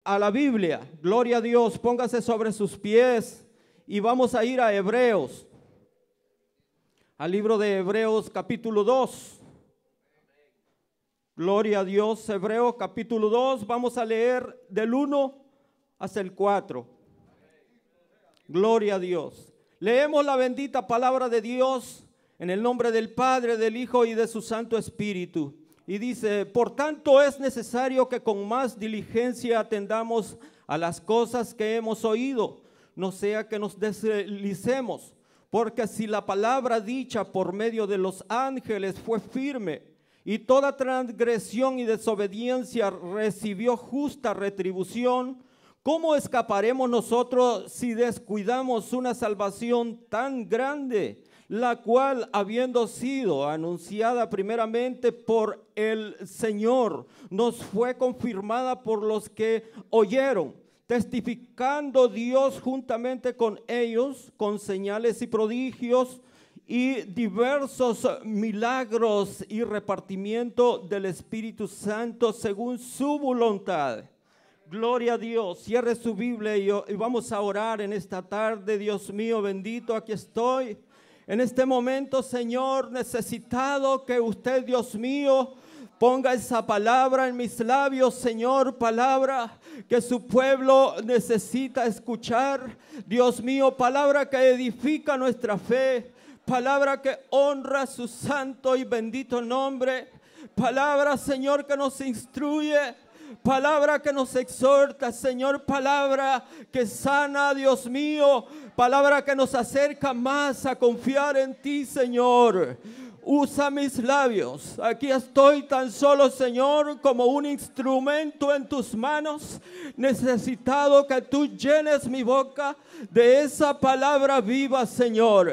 a la Biblia. Gloria a Dios, póngase sobre sus pies y vamos a ir a Hebreos, al libro de Hebreos capítulo 2. Gloria a Dios, Hebreos capítulo 2, vamos a leer del 1 hasta el 4. Gloria a Dios. Leemos la bendita palabra de Dios en el nombre del Padre, del Hijo y de su Santo Espíritu. Y dice: por tanto es necesario que con más diligencia atendamos a las cosas que hemos oído, no sea que nos deslicemos, porque si la palabra dicha por medio de los ángeles fue firme, y toda transgresión y desobediencia recibió justa retribución, ¿cómo escaparemos nosotros si descuidamos una salvación tan grande, la cual, habiendo sido anunciada primeramente por el Señor, nos fue confirmada por los que oyeron, testificando Dios juntamente con ellos, con señales y prodigios y diversos milagros y repartimiento del Espíritu Santo según su voluntad? Gloria a Dios. Cierre su Biblia y vamos a orar en esta tarde. Dios mío bendito, aquí estoy en este momento, Señor, necesitado que usted, Dios mío, ponga esa palabra en mis labios, Señor, palabra que su pueblo necesita escuchar. Dios mío, palabra que edifica nuestra fe, palabra que honra su santo y bendito nombre, palabra, Señor, que nos instruye, palabra que nos exhorta, Señor, palabra que sana, Dios mío, palabra que nos acerca más a confiar en ti, Señor. Usa mis labios. Aquí estoy tan solo, Señor, como un instrumento en tus manos, necesitado que tú llenes mi boca de esa palabra viva, Señor.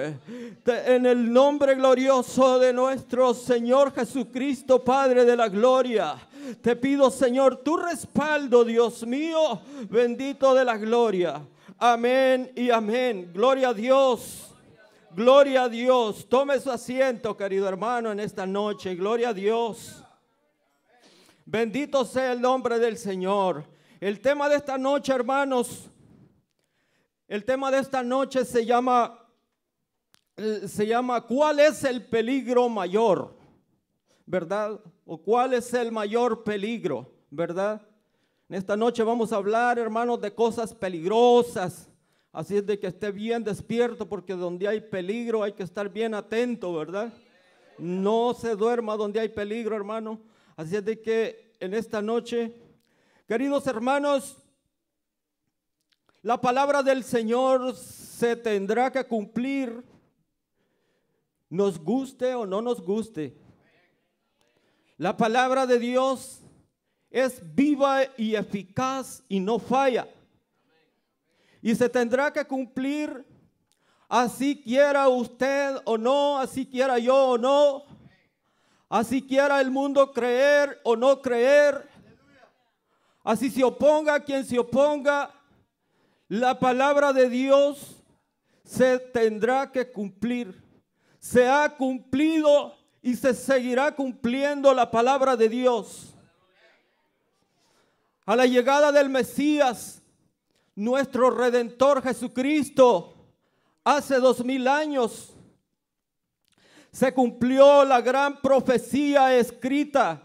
En el nombre glorioso de nuestro Señor Jesucristo, Padre de la gloria, te pido, Señor, tu respaldo, Dios mío, bendito de la gloria. Amén y amén. Gloria a Dios. Gloria a Dios. Tome su asiento, querido hermano, en esta noche. Gloria a Dios. Bendito sea el nombre del Señor. El tema de esta noche, hermanos, el tema de esta noche se llama ¿cuál es el peligro mayor? ¿Verdad? ¿O cuál es el mayor peligro? ¿Verdad? En esta noche vamos a hablar, hermanos, de cosas peligrosas. Así es de que esté bien despierto, porque donde hay peligro hay que estar bien atento, ¿verdad? No se duerma donde hay peligro, hermano. Así es de que en esta noche, queridos hermanos, la palabra del Señor se tendrá que cumplir, nos guste o no nos guste. La palabra de Dios es viva y eficaz y no falla. Y se tendrá que cumplir, así quiera usted o no, así quiera yo o no, así quiera el mundo creer o no creer, así se oponga quien se oponga, la palabra de Dios se tendrá que cumplir. Se ha cumplido y se seguirá cumpliendo la palabra de Dios. A la llegada del Mesías, nuestro Redentor Jesucristo, hace 2000 años, se cumplió la gran profecía escrita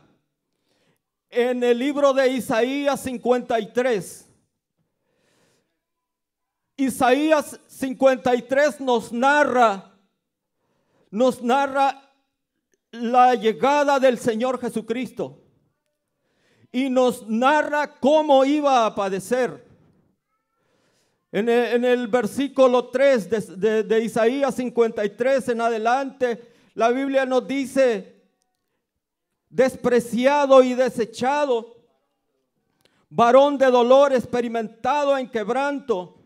en el libro de Isaías 53. Isaías 53 nos narra la llegada del Señor Jesucristo y nos narra cómo iba a padecer. En el versículo 3 de Isaías 53 en adelante, la Biblia nos dice: despreciado y desechado, varón de dolor, experimentado en quebranto,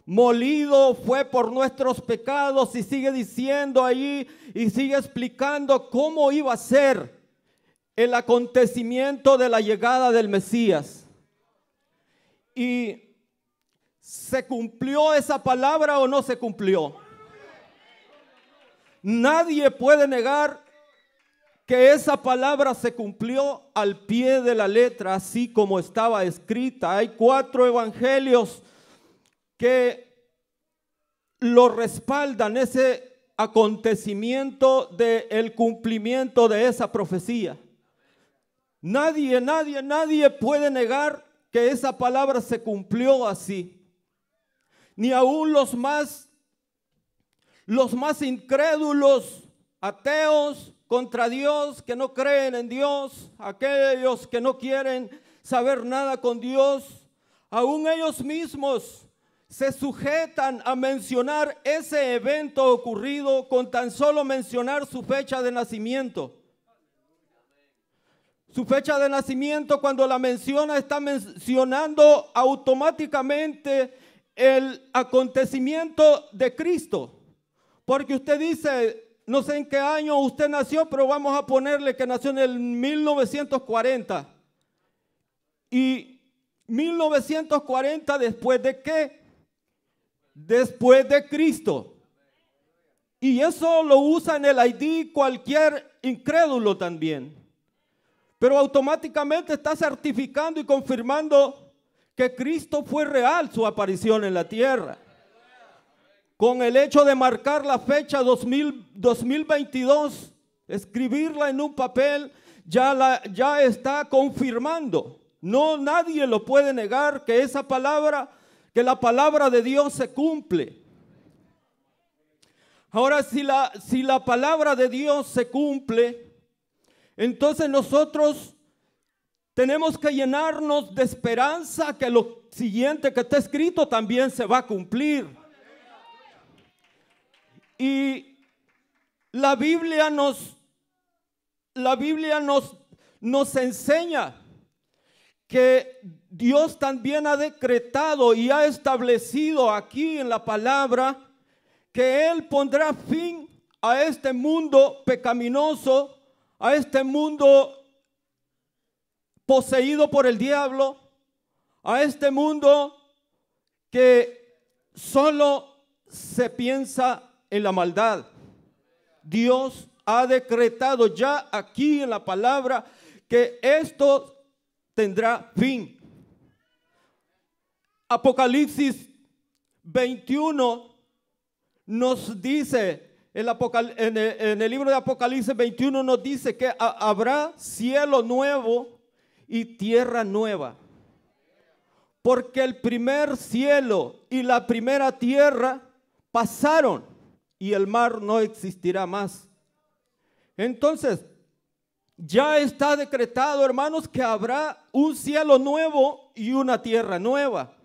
molido fue por nuestros pecados. Y sigue diciendo ahí y sigue explicando cómo iba a ser el acontecimiento de la llegada del Mesías. Y ¿se cumplió esa palabra o no se cumplió? Nadie puede negar que esa palabra se cumplió al pie de la letra, así como estaba escrita. Hay 4 evangelios que lo respaldan, ese acontecimiento del cumplimiento de esa profecía. Nadie puede negar que esa palabra se cumplió así. Ni aún los más incrédulos, ateos, contra Dios, que no creen en Dios, aquellos que no quieren saber nada con Dios, aún ellos mismos se sujetan a mencionar ese evento ocurrido con tan solo mencionar su fecha de nacimiento. Su fecha de nacimiento, cuando la menciona, está mencionando automáticamente el acontecimiento de Cristo. Porque usted dice, no sé en qué año usted nació, pero vamos a ponerle que nació en el 1940. ¿Y 1940 después de qué? Después de Cristo. Y eso lo usa en el ID cualquier incrédulo también. Pero automáticamente está certificando y confirmando que Cristo fue real su aparición en la tierra. Con el hecho de marcar la fecha 2022, escribirla en un papel, ya está confirmando. No, nadie lo puede negar que esa palabra, que la palabra de Dios se cumple. Ahora, si la palabra de Dios se cumple, entonces nosotros tenemos que llenarnos de esperanza que lo siguiente que está escrito también se va a cumplir. Y la Biblia nos enseña que Dios también ha decretado y ha establecido aquí en la palabra que Él pondrá fin a este mundo pecaminoso, a este mundo poseído por el diablo, a este mundo que solo se piensa en la maldad. Dios ha decretado ya aquí en la palabra que esto tendrá fin. Apocalipsis 21 nos dice, en el libro de Apocalipsis 21 nos dice que habrá cielo nuevo y tierra nueva. Porque el primer cielo y la primera tierra pasaron y el mar no existirá más. Entonces, ya está decretado, hermanos, que habrá un cielo nuevo y una tierra nueva.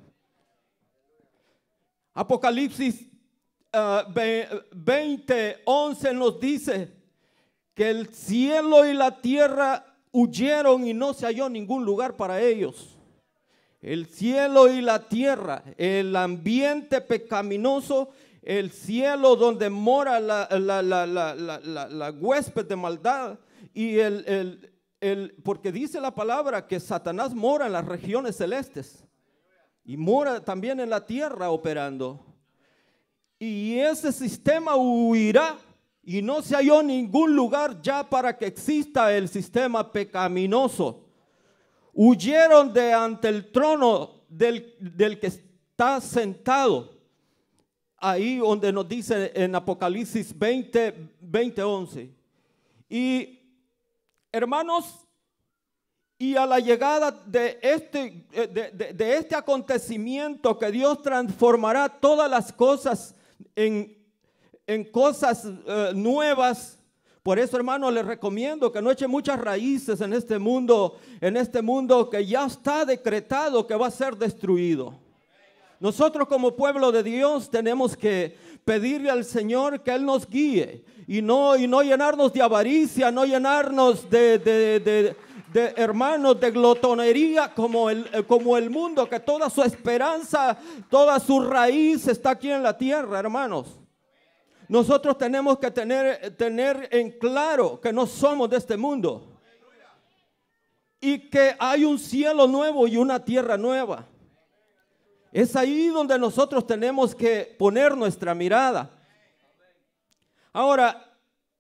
Apocalipsis 20:11 nos dice que el cielo y la tierra huyeron y no se halló ningún lugar para ellos. El cielo y la tierra, el ambiente pecaminoso, el cielo donde mora la huésped de maldad, y porque dice la palabra que Satanás mora en las regiones celestes y mora también en la tierra operando. Y ese sistema huirá y no se halló ningún lugar ya para que exista el sistema pecaminoso. Huyeron de ante el trono del que está sentado. Ahí donde nos dice en Apocalipsis 20:11. Y hermanos, y a la llegada de este acontecimiento que Dios transformará todas las cosas en cosas nuevas. Por eso, hermano, les recomiendo que no echen muchas raíces en este mundo que ya está decretado que va a ser destruido. Nosotros como pueblo de Dios tenemos que pedirle al Señor que Él nos guíe y no llenarnos de avaricia, no llenarnos de hermanos, de glotonería como el mundo, que toda su esperanza, toda su raíz está aquí en la tierra, hermanos. Nosotros tenemos que tener en claro que no somos de este mundo y que hay un cielo nuevo y una tierra nueva. Es ahí donde nosotros tenemos que poner nuestra mirada. Ahora,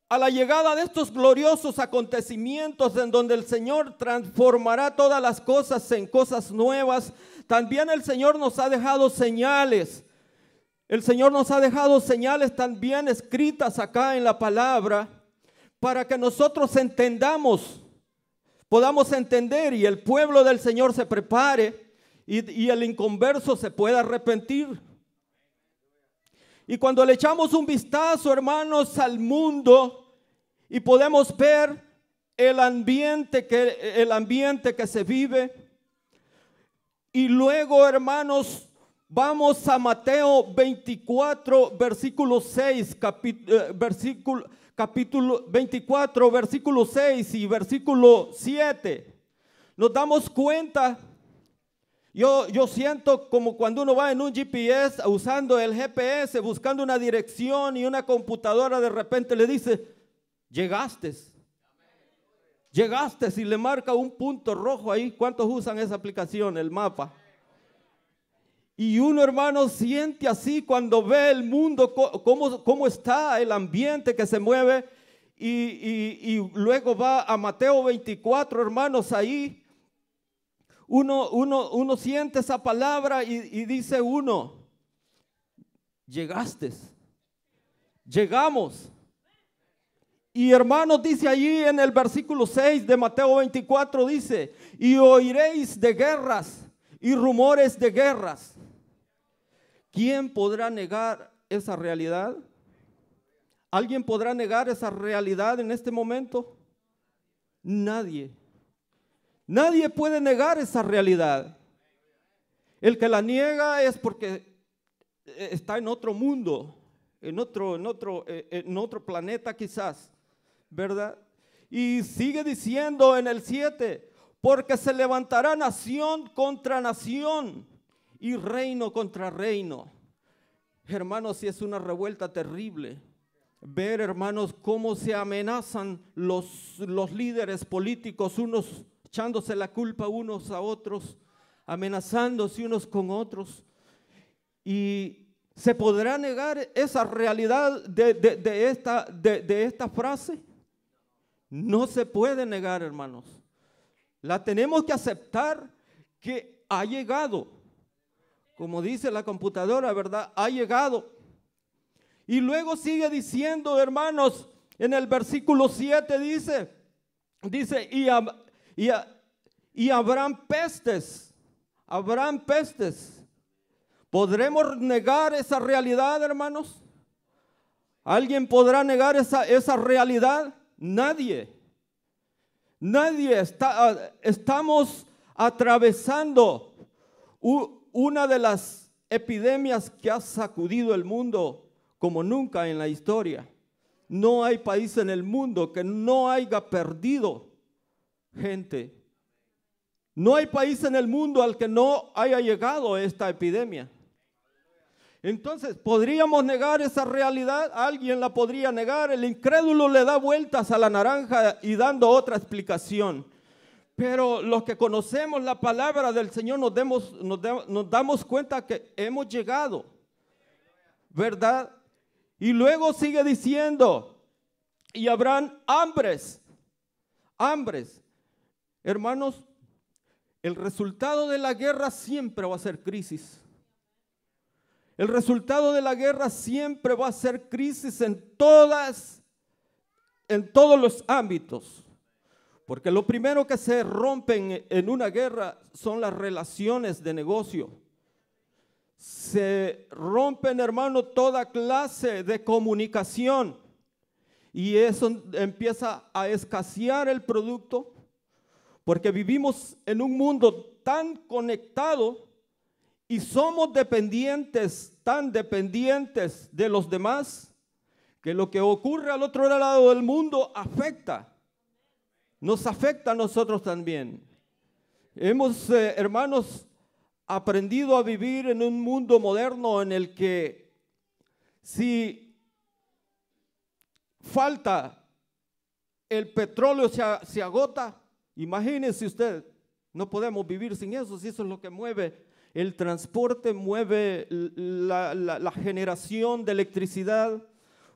a la llegada de estos gloriosos acontecimientos en donde el Señor transformará todas las cosas en cosas nuevas, también el Señor nos ha dejado señales. El Señor nos ha dejado señales también escritas acá en la palabra para que nosotros entendamos, podamos entender y el pueblo del Señor se prepare y el inconverso se pueda arrepentir. Y cuando le echamos un vistazo, hermanos, al mundo y podemos ver el ambiente que se vive. Y luego, hermanos, vamos a Mateo 24, versículo 6, capítulo 24, versículo 6 y versículo 7. Nos damos cuenta. Yo siento como cuando uno va en un GPS usando el GPS, buscando una dirección y una computadora de repente le dice, llegaste y le marca un punto rojo ahí. ¿Cuántos usan esa aplicación, el mapa? Y uno, hermano, siente así cuando ve el mundo, cómo está el ambiente que se mueve y luego va a Mateo 24, hermanos, ahí. Uno siente esa palabra y dice uno, llegamos. Y hermanos, dice allí en el versículo 6 de Mateo 24, dice, y oiréis de guerras y rumores de guerras. ¿Quién podrá negar esa realidad? ¿Alguien podrá negar esa realidad en este momento? Nadie. Nadie puede negar esa realidad. El que la niega es porque está en otro mundo, en otro planeta quizás, ¿verdad? Y sigue diciendo en el 7, porque se levantará nación contra nación y reino contra reino. Hermanos, si es una revuelta terrible. Ver, hermanos, cómo se amenazan los líderes políticos, unos echándose la culpa unos a otros, amenazándose unos con otros. ¿Y se podrá negar esa realidad de esta frase? No se puede negar, hermanos. La tenemos que aceptar que ha llegado. Como dice la computadora, ¿verdad? Ha llegado. Y luego sigue diciendo, hermanos, en el versículo 7 dice, y habrán pestes. ¿Podremos negar esa realidad, hermanos? ¿Alguien podrá negar esa realidad? Nadie. Estamos atravesando una de las epidemias que ha sacudido el mundo como nunca en la historia. No hay país en el mundo que no haya perdido gente. No hay país en el mundo al que no haya llegado esta epidemia. Entonces, ¿podríamos negar esa realidad? ¿Alguien la podría negar? El incrédulo le da vueltas a la naranja y dando otra explicación. Pero los que conocemos la palabra del Señor nos damos cuenta que hemos llegado, ¿verdad? Y luego sigue diciendo, y habrán hambres. Hermanos, el resultado de la guerra siempre va a ser crisis. El resultado de la guerra siempre va a ser crisis en todos los ámbitos. Porque lo primero que se rompen en una guerra son las relaciones de negocio. Se rompen, hermano, toda clase de comunicación. Y eso empieza a escasear el producto. Porque vivimos en un mundo tan conectado y somos tan dependientes de los demás, que lo que ocurre al otro lado del mundo nos afecta a nosotros también. Hemos, hermanos, aprendido a vivir en un mundo moderno en el que si falta el petróleo se agota. Imagínense usted, no podemos vivir sin eso, si eso es lo que mueve el transporte, mueve la generación de electricidad,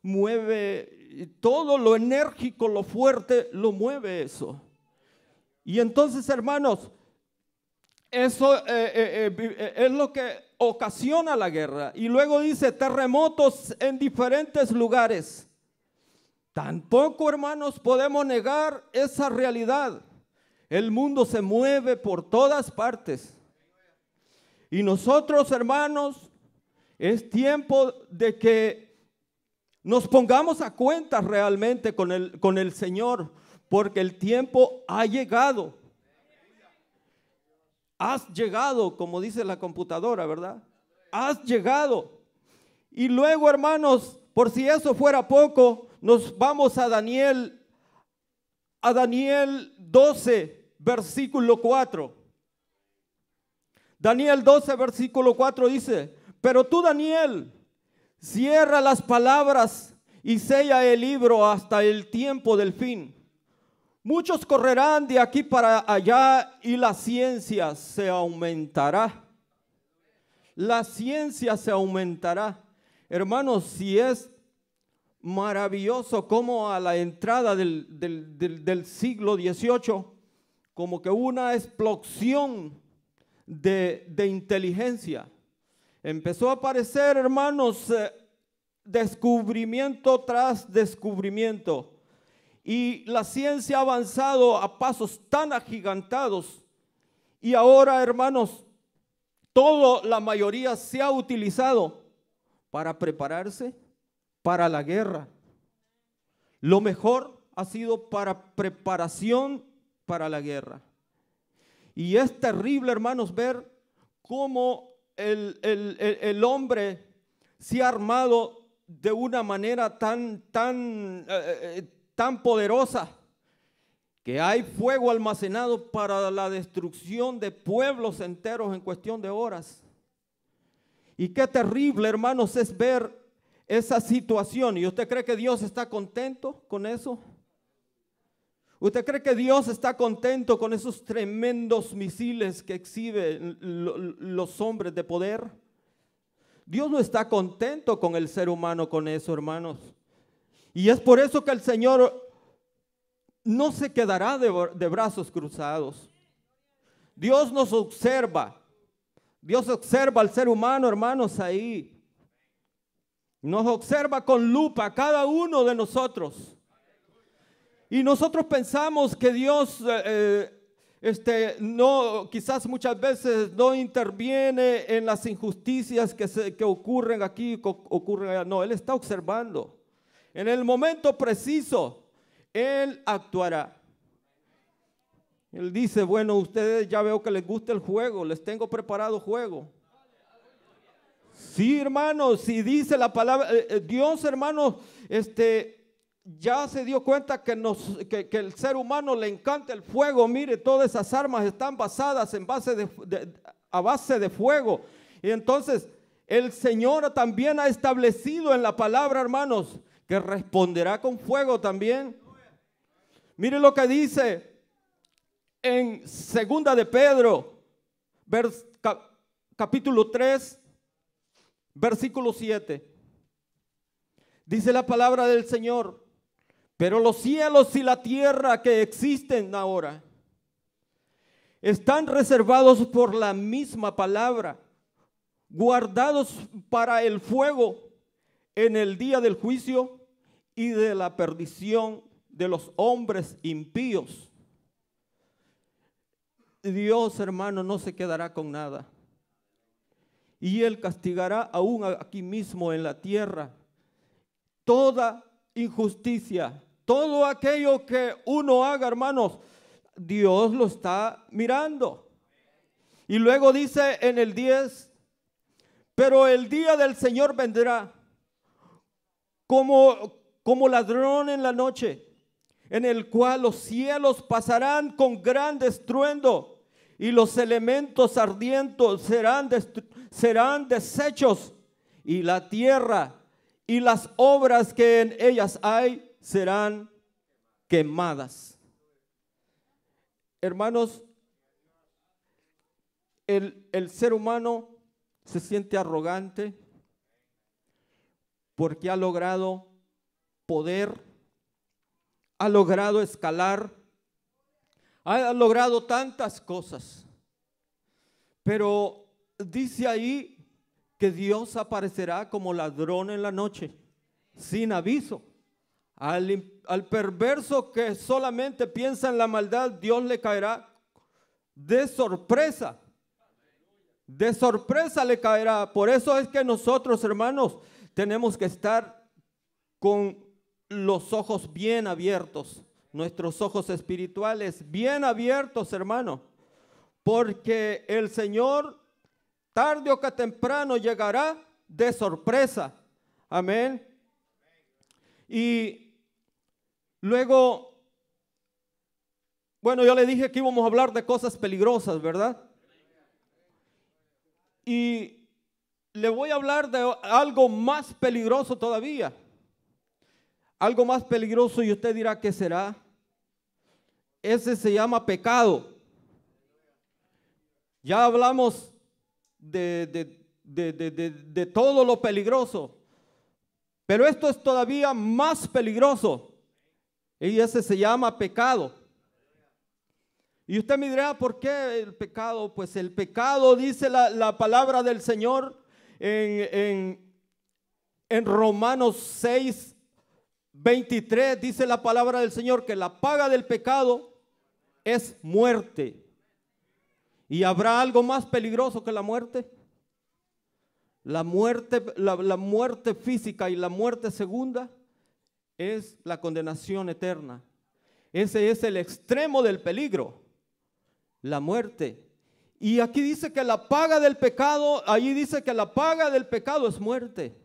mueve y todo lo enérgico, lo fuerte, lo mueve eso. Y entonces, hermanos, eso es lo que ocasiona la guerra. Y luego dice terremotos en diferentes lugares. Tampoco, hermanos, podemos negar esa realidad. El mundo se mueve por todas partes. Y nosotros, hermanos, es tiempo de que nos pongamos a cuenta realmente con el Señor, porque el tiempo ha llegado. Has llegado, como dice la computadora, ¿verdad? Has llegado. Y luego, hermanos, por si eso fuera poco, nos vamos a Daniel 12, versículo 4. Daniel 12, versículo 4 dice: pero tú, Daniel, cierra las palabras y sella el libro hasta el tiempo del fin. Muchos correrán de aquí para allá y la ciencia se aumentará. La ciencia se aumentará. Hermanos, si es maravilloso como a la entrada del siglo XVIII, como que una explosión de inteligencia. Empezó a aparecer, hermanos, descubrimiento tras descubrimiento. Y la ciencia ha avanzado a pasos tan agigantados. Y ahora, hermanos, la mayoría se ha utilizado para prepararse para la guerra. Lo mejor ha sido para preparación para la guerra. Y es terrible, hermanos, ver cómo el hombre se ha armado de una manera tan poderosa, que hay fuego almacenado para la destrucción de pueblos enteros en cuestión de horas. Y qué terrible, hermanos, es ver esa situación. ¿Y usted cree que Dios está contento con eso? ¿Usted cree que Dios está contento con esos tremendos misiles que exhiben los hombres de poder? Dios no está contento con el ser humano con eso, hermanos. Y es por eso que el Señor no se quedará de brazos cruzados. Dios nos observa. Dios observa al ser humano, hermanos, ahí. Nos observa con lupa cada uno de nosotros. Y nosotros pensamos que Dios no, quizás muchas veces no interviene en las injusticias que ocurren aquí, ocurren allá. No, Él está observando. En el momento preciso, Él actuará. Él dice: bueno, ustedes ya veo que les gusta el juego, les tengo preparado juego. Sí, hermanos, si dice la palabra, Dios, hermanos, ya se dio cuenta que el ser humano le encanta el fuego. Mire, todas esas armas están basadas a base de fuego. Y entonces el Señor también ha establecido en la palabra, hermanos, que responderá con fuego también. Mire lo que dice en 2 de Pedro, capítulo 3, versículo 7. Dice la palabra del Señor: pero los cielos y la tierra que existen ahora están reservados por la misma palabra, guardados para el fuego en el día del juicio y de la perdición de los hombres impíos. Dios, hermano, no se quedará con nada. Y Él castigará aún aquí mismo en la tierra toda injusticia, todo aquello que uno haga, hermanos. Dios lo está mirando. Y luego dice en el 10: pero el día del Señor vendrá como ladrón en la noche, en el cual los cielos pasarán con gran estruendo y los elementos ardientes serán deshechos, y la tierra y las obras que en ellas hay serán quemadas. Hermanos, el ser humano se siente arrogante porque ha logrado poder ha logrado escalar, ha logrado tantas cosas, pero dice ahí que Dios aparecerá como ladrón en la noche, sin aviso. Al perverso que solamente piensa en la maldad, Dios le caerá de sorpresa. De sorpresa le caerá. Por eso es que nosotros, hermanos, tenemos que estar con los ojos bien abiertos, nuestros ojos espirituales bien abiertos, hermano, porque el Señor tarde o que temprano llegará de sorpresa. Amén. Y luego, bueno, yo le dije que íbamos a hablar de cosas peligrosas, ¿verdad? Y le voy a hablar de algo más peligroso todavía. Algo más peligroso, y usted dirá, ¿qué será? Ese se llama pecado. Ya hablamos de todo lo peligroso, pero esto es todavía más peligroso, y ese se llama pecado. Y usted me dirá, ¿por qué el pecado? Pues el pecado, dice la palabra del Señor en Romanos 6:23, dice la palabra del Señor que la paga del pecado es muerte. ¿Y habrá algo más peligroso que la muerte? La muerte física y la muerte segunda es la condenación eterna. Ese es el extremo del peligro, la muerte. Y aquí dice que la paga del pecado, allí dice que la paga del pecado es muerte.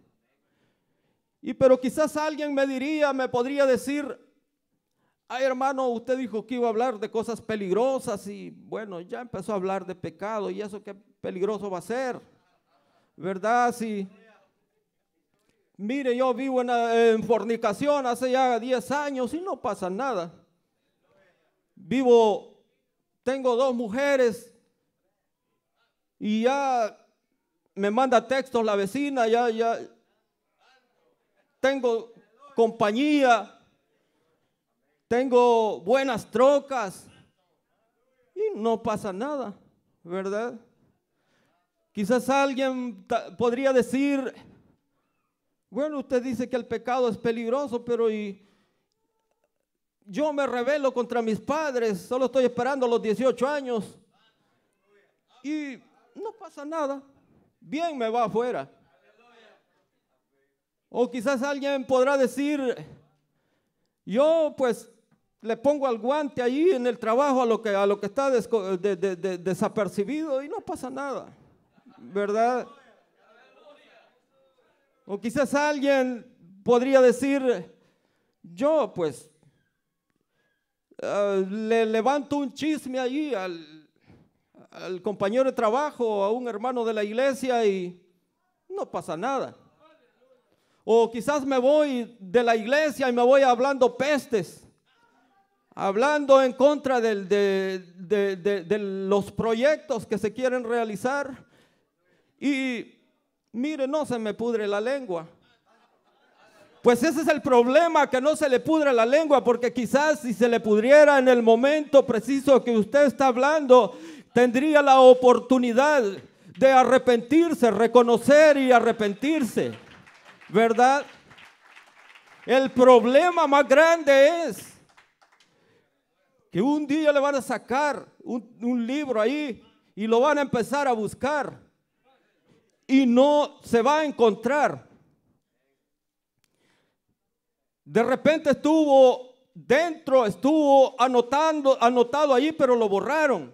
Y pero quizás alguien me podría decir, ay hermano, usted dijo que iba a hablar de cosas peligrosas y bueno, ya empezó a hablar de pecado, y eso qué peligroso va a ser, ¿verdad? Sí. Mire, yo vivo en fornicación hace ya 10 años y no pasa nada. Tengo 2 mujeres y ya me manda textos la vecina, ya tengo compañía, tengo buenas trocas y no pasa nada, ¿verdad? Quizás alguien podría decir, bueno, usted dice que el pecado es peligroso, pero yo me rebelo contra mis padres, solo estoy esperando los 18 años y no pasa nada, bien me va afuera. O quizás alguien podrá decir, yo pues le pongo al guante ahí en el trabajo a lo que está desapercibido y no pasa nada, ¿verdad? O quizás alguien podría decir, yo pues le levanto un chisme allí al compañero de trabajo, a un hermano de la iglesia y no pasa nada. O quizás me voy de la iglesia y me voy hablando pestes, hablando en contra de los proyectos que se quieren realizar. Y mire, no se me pudre la lengua. Pues ese es el problema, que no se le pudre la lengua, porque quizás si se le pudriera en el momento preciso que usted está hablando, tendría la oportunidad de arrepentirse, reconocer y arrepentirse, ¿verdad? El problema más grande es que un día le van a sacar un libro ahí y lo van a empezar a buscar y no se va a encontrar. De repente estuvo anotado ahí, pero lo borraron.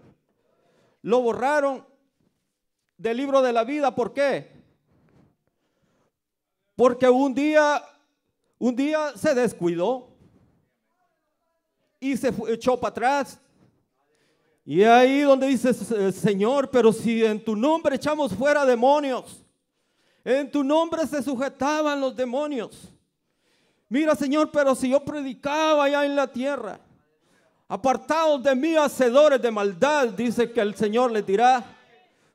Lo borraron del libro de la vida. ¿Por qué? Porque un día se descuidó y se echó para atrás. Y ahí donde dice, Señor, pero si en tu nombre echamos fuera demonios, en tu nombre se sujetaban los demonios. Mira, Señor, pero si yo predicaba allá en la tierra, apartados de mí, hacedores de maldad, dice que el Señor les dirá,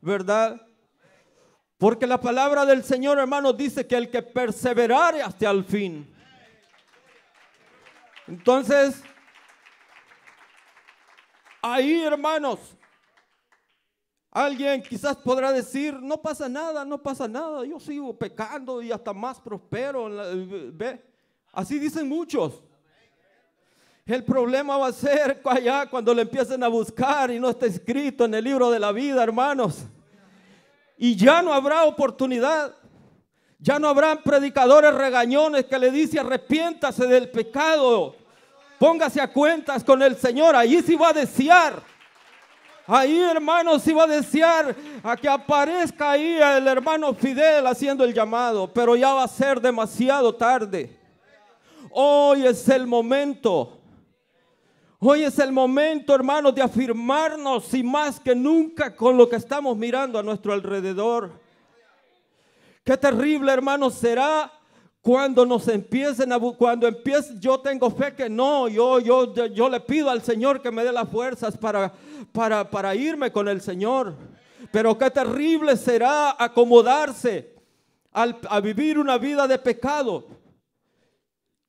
¿verdad? Porque la palabra del Señor, hermanos, dice que el que perseverare hasta el fin, Entonces, ahí, hermanos, alguien quizás podrá decir, no pasa nada, no pasa nada, yo sigo pecando y hasta más prospero. ¿Ve? Así dicen muchos. El problema va a ser allá cuando le empiecen a buscar y no está escrito en el libro de la vida, hermanos. Y ya no habrá oportunidad. Ya no habrán predicadores regañones que le dicen arrepiéntase del pecado. Póngase a cuentas con el Señor. Ahí sí va a desear. Ahí, hermanos, sí va a desear a que aparezca ahí el hermano Fidel haciendo el llamado. Pero ya va a ser demasiado tarde. Hoy es el momento. Hoy es el momento, hermanos, de afirmarnos y más que nunca con lo que estamos mirando a nuestro alrededor. Qué terrible, hermanos, será cuando nos empiecen cuando empiece. Yo tengo fe que no, yo le pido al Señor que me dé las fuerzas para irme con el Señor. Pero qué terrible será acomodarse a vivir una vida de pecado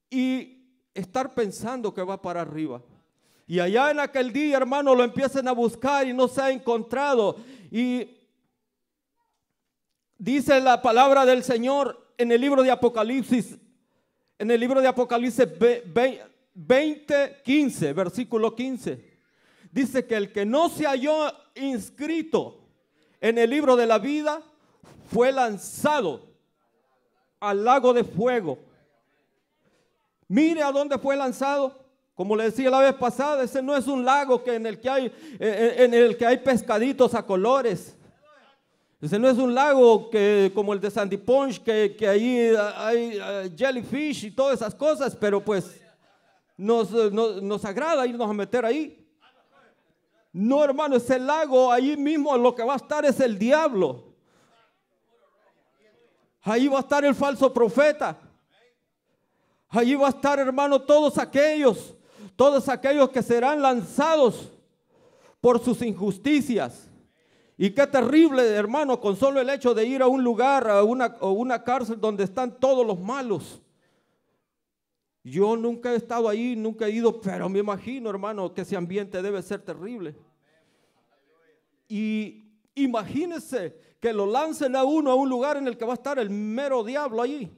y estar pensando que va para arriba. Y allá en aquel día, hermano, lo empiecen a buscar y no se ha encontrado. Y dice la palabra del Señor en el libro de Apocalipsis, 20:15, versículo 15. Dice que el que no se halló inscrito en el libro de la vida fue lanzado al lago de fuego. Mire a dónde fue lanzado. Como le decía la vez pasada, ese no es un lago en el que hay pescaditos a colores. Ese no es un lago como el de Sandy Punch, que ahí hay jellyfish y todas esas cosas, pero pues nos agrada irnos a meter ahí. No, hermano, ese lago, ahí mismo lo que va a estar es el diablo. Ahí va a estar el falso profeta. Allí va a estar, hermano, todos aquellos que serán lanzados por sus injusticias. Y qué terrible, hermano, con solo el hecho de ir a un lugar, a una cárcel donde están todos los malos. Yo nunca he estado ahí, nunca he ido, pero me imagino, hermano, que ese ambiente debe ser terrible. Y imagínense que lo lancen a uno a un lugar en el que va a estar el mero diablo allí.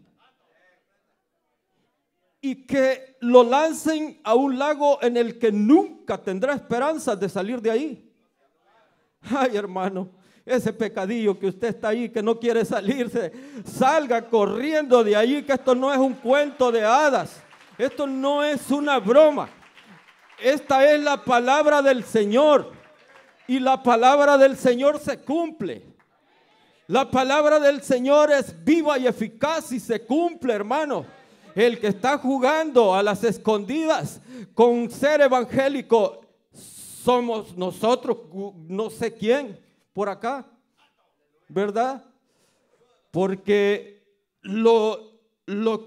Y que lo lancen a un lago en el que nunca tendrá esperanza de salir de ahí. Ay, hermano, ese pecadillo que usted está ahí, que no quiere salirse, salga corriendo de ahí, que esto no es un cuento de hadas. Esto no es una broma. Esta es la palabra del Señor. Y la palabra del Señor se cumple. La palabra del Señor es viva y eficaz y se cumple, hermano. El que está jugando a las escondidas con ser evangélico somos nosotros, no sé quién, por acá, ¿verdad? Porque lo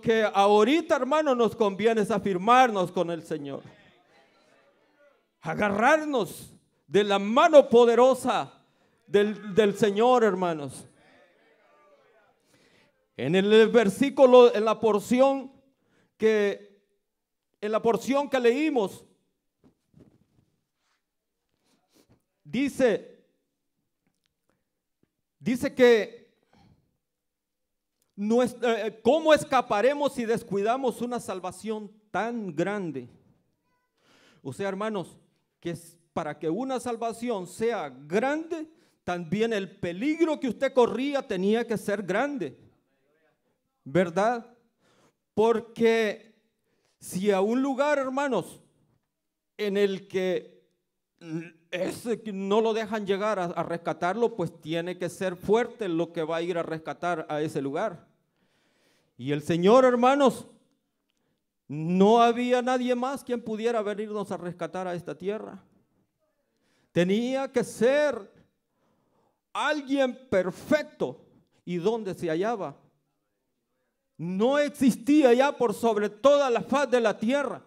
que ahorita, hermano, nos conviene es afirmarnos con el Señor. Agarrarnos de la mano poderosa del Señor, hermanos. En el versículo, en la porción que leímos, dice que ¿cómo escaparemos si descuidamos una salvación tan grande? O sea, hermanos, que para que una salvación sea grande, también el peligro que usted corría tenía que ser grande, ¿verdad? Porque si a un lugar, hermanos, en el que no lo dejan llegar a rescatarlo, pues tiene que ser fuerte lo que va a ir a rescatar a ese lugar. Y el Señor, hermanos, no había nadie más quien pudiera venirnos a rescatar a esta tierra. Tenía que ser alguien perfecto. ¿Y dónde se hallaba? No existía ya por sobre toda la faz de la tierra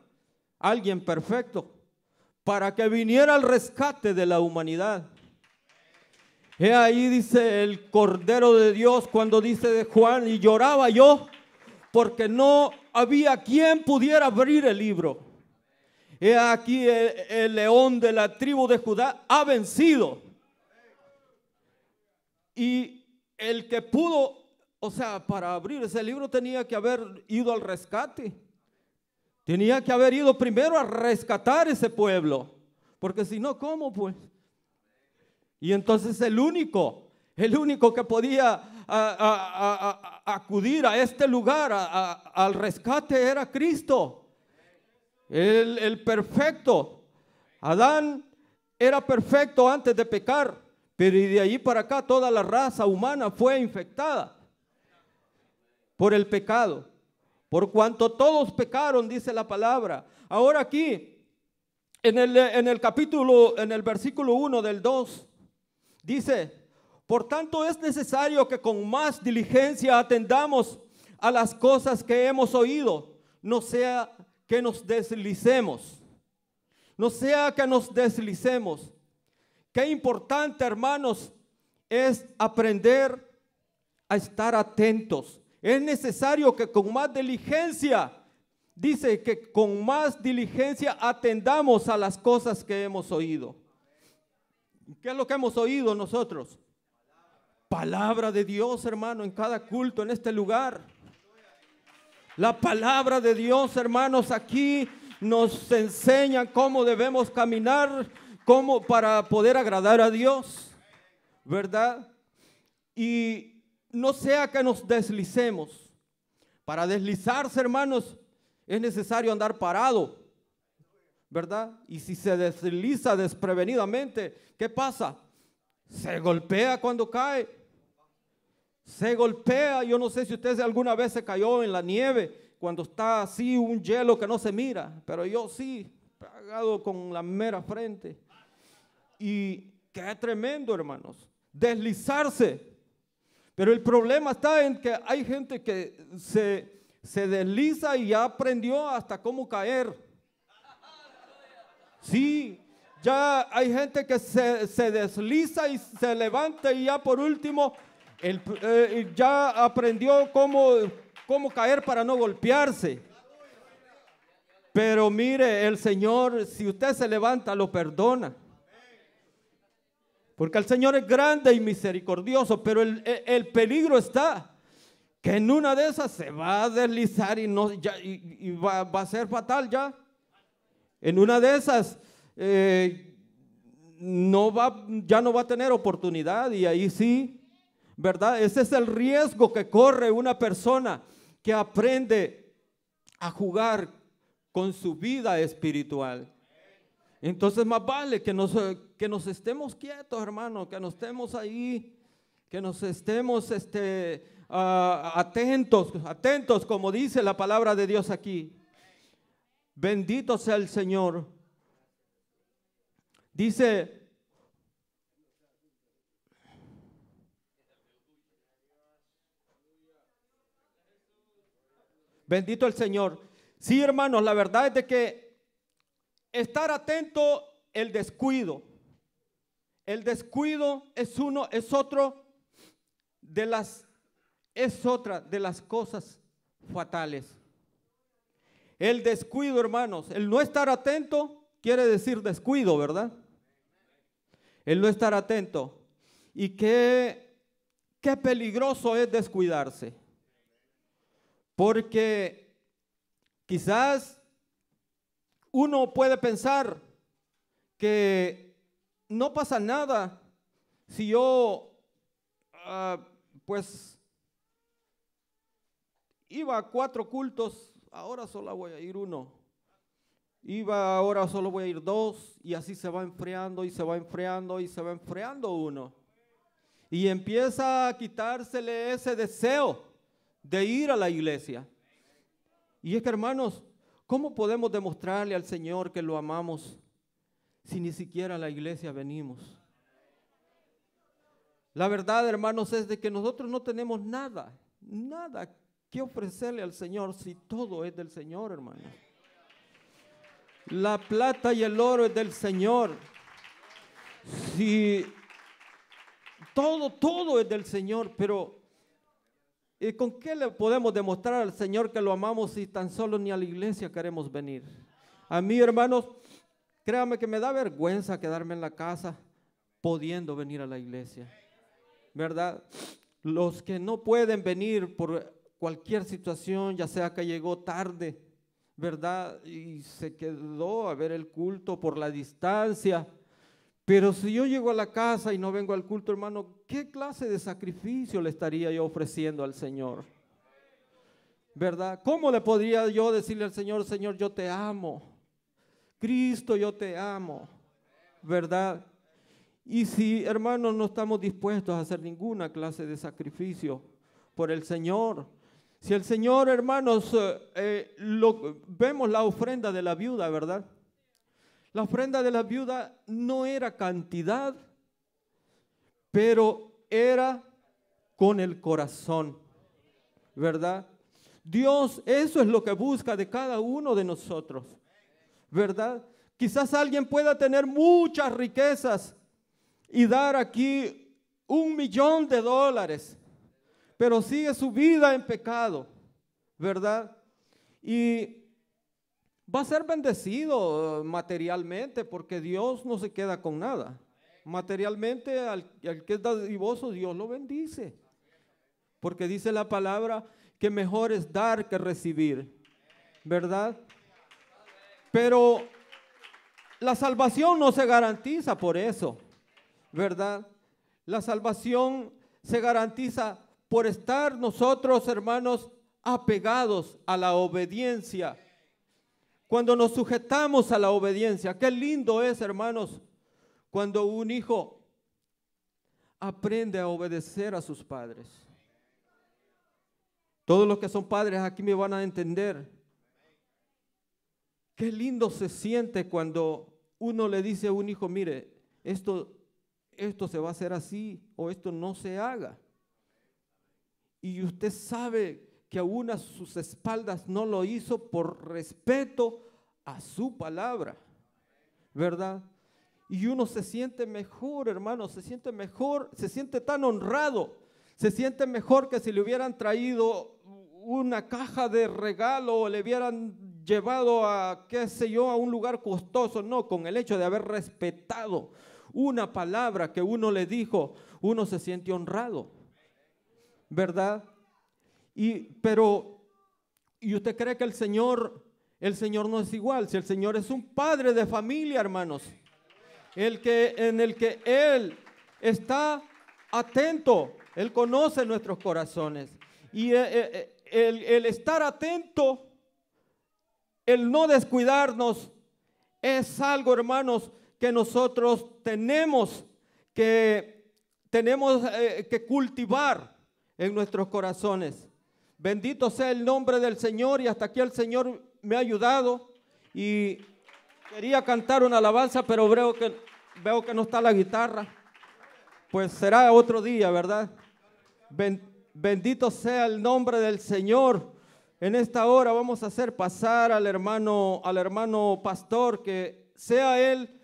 alguien perfecto para que viniera al rescate de la humanidad. He ahí, dice el Cordero de Dios, cuando dice de Juan, y lloraba yo porque no había quien pudiera abrir el libro. He aquí el león de la tribu de Judá ha vencido. Y el que pudo, o sea, para abrir ese libro tenía que haber ido al rescate. Tenía que haber ido primero a rescatar ese pueblo. Porque si no, ¿cómo pues? Y entonces el único que podía acudir a este lugar, al rescate, era Cristo. El perfecto. Adán era perfecto antes de pecar, pero de allí para acá toda la raza humana fue infectada por el pecado. Por cuanto todos pecaron, dice la palabra. Ahora aquí, en el versículo 1 del 2, dice: por tanto es necesario que con más diligencia atendamos a las cosas que hemos oído, no sea que nos deslicemos. No sea que nos deslicemos. Qué importante, hermanos, es aprender a estar atentos. Es necesario que con más diligencia, dice que con más diligencia atendamos a las cosas que hemos oído. ¿Qué es lo que hemos oído nosotros? Palabra de Dios, hermano, en cada culto en este lugar. La palabra de Dios, hermanos, aquí nos enseña cómo debemos caminar, cómo para poder agradar a Dios, ¿verdad? Y no sea que nos deslicemos. Para deslizarse, hermanos, es necesario andar parado, ¿verdad? Y si se desliza desprevenidamente, ¿qué pasa? Se golpea cuando cae. Se golpea. Yo no sé si usted alguna vez se cayó en la nieve, cuando está así un hielo que no se mira, pero yo sí, pegado con la mera frente. Y qué tremendo, hermanos, deslizarse. Pero el problema está en que hay gente que se desliza y ya aprendió hasta cómo caer. Sí, ya hay gente que se desliza y se levanta y ya por último ya aprendió cómo caer para no golpearse. Pero mire, el Señor, si usted se levanta, lo perdona. Porque el Señor es grande y misericordioso, pero el peligro está que en una de esas se va a deslizar y va a ser fatal ya. En una de esas ya no va a tener oportunidad, y ahí sí, ¿verdad? Ese es el riesgo que corre una persona que aprende a jugar con su vida espiritual. Entonces más vale que nos estemos quietos, hermano, que nos estemos ahí, que nos estemos atentos, como dice la palabra de Dios aquí. Bendito sea el Señor. Dice, bendito el Señor. Sí, hermanos, la verdad es de que estar atento, el descuido es otra de las cosas fatales. El descuido, hermanos, el no estar atento quiere decir descuido, ¿verdad? El no estar atento. Y qué peligroso es descuidarse. Porque quizás uno puede pensar que no pasa nada si yo pues iba a 4 cultos, ahora solo voy a ir 1. Ahora solo voy a ir 2, y así se va enfriando y se va enfriando y se va enfriando uno. Y empieza a quitársele ese deseo de ir a la iglesia. Y es que, hermanos, ¿cómo podemos demostrarle al Señor que lo amamos si ni siquiera a la iglesia venimos? La verdad, hermanos, es de que nosotros no tenemos nada que ofrecerle al Señor si todo es del Señor, hermanos. La plata y el oro es del Señor. Si todo es del Señor, pero ¿con qué le podemos demostrar al Señor que lo amamos si tan solo ni a la iglesia queremos venir? A mí, hermanos, créanme que me da vergüenza quedarme en la casa pudiendo venir a la iglesia, ¿verdad? Los que no pueden venir por cualquier situación, ya sea que llegó tarde, ¿verdad? Y se quedó a ver el culto por la distancia. Pero si yo llego a la casa y no vengo al culto, hermano, ¿qué clase de sacrificio le estaría yo ofreciendo al Señor? ¿Verdad? ¿Cómo le podría yo decirle al Señor, Señor, yo te amo? Cristo, yo te amo, ¿verdad? Y si, hermanos, no estamos dispuestos a hacer ninguna clase de sacrificio por el Señor, si el Señor, hermanos, vemos la ofrenda de la viuda, ¿verdad? La ofrenda de la viuda no era cantidad, pero era con el corazón, ¿verdad? Dios, eso es lo que busca de cada uno de nosotros, ¿verdad? Quizás alguien pueda tener muchas riquezas y dar aquí $1,000,000, pero sigue su vida en pecado, ¿verdad? Y va a ser bendecido materialmente porque Dios no se queda con nada. Materialmente al que es dadivoso, Dios lo bendice. Porque dice la palabra que mejor es dar que recibir, ¿verdad? Pero la salvación no se garantiza por eso, ¿verdad? La salvación se garantiza por estar nosotros, hermanos, apegados a la obediencia. Cuando nos sujetamos a la obediencia, qué lindo es, hermanos, cuando un hijo aprende a obedecer a sus padres. Todos los que son padres aquí me van a entender. Qué lindo se siente cuando uno le dice a un hijo, mire, esto se va a hacer así o esto no se haga. Y usted sabe que aún a sus espaldas no lo hizo por respeto a su palabra, ¿verdad? Y uno se siente mejor, hermano, se siente mejor, se siente tan honrado, se siente mejor que si le hubieran traído una caja de regalo o le hubieran llevado a, qué sé yo, a un lugar costoso. No, con el hecho de haber respetado una palabra que uno le dijo, uno se siente honrado, ¿verdad? ¿Y usted cree que el Señor no es igual? Si el Señor es un padre de familia, hermanos, en el que Él está atento, Él conoce nuestros corazones. Y el estar atento, el no descuidarnos, es algo, hermanos, que nosotros tenemos que cultivar en nuestros corazones. Bendito sea el nombre del Señor, y hasta aquí el Señor me ha ayudado y quería cantar una alabanza, pero veo que no está la guitarra. Pues será otro día, ¿verdad? Bendito sea el nombre del Señor. En esta hora vamos a hacer pasar al hermano pastor, que sea él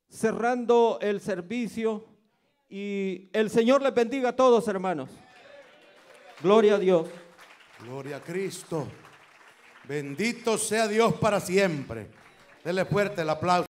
cerrando el servicio, y el Señor les bendiga a todos, hermanos. Gloria a Dios. Gloria a Cristo. Bendito sea Dios para siempre. Denle fuerte el aplauso.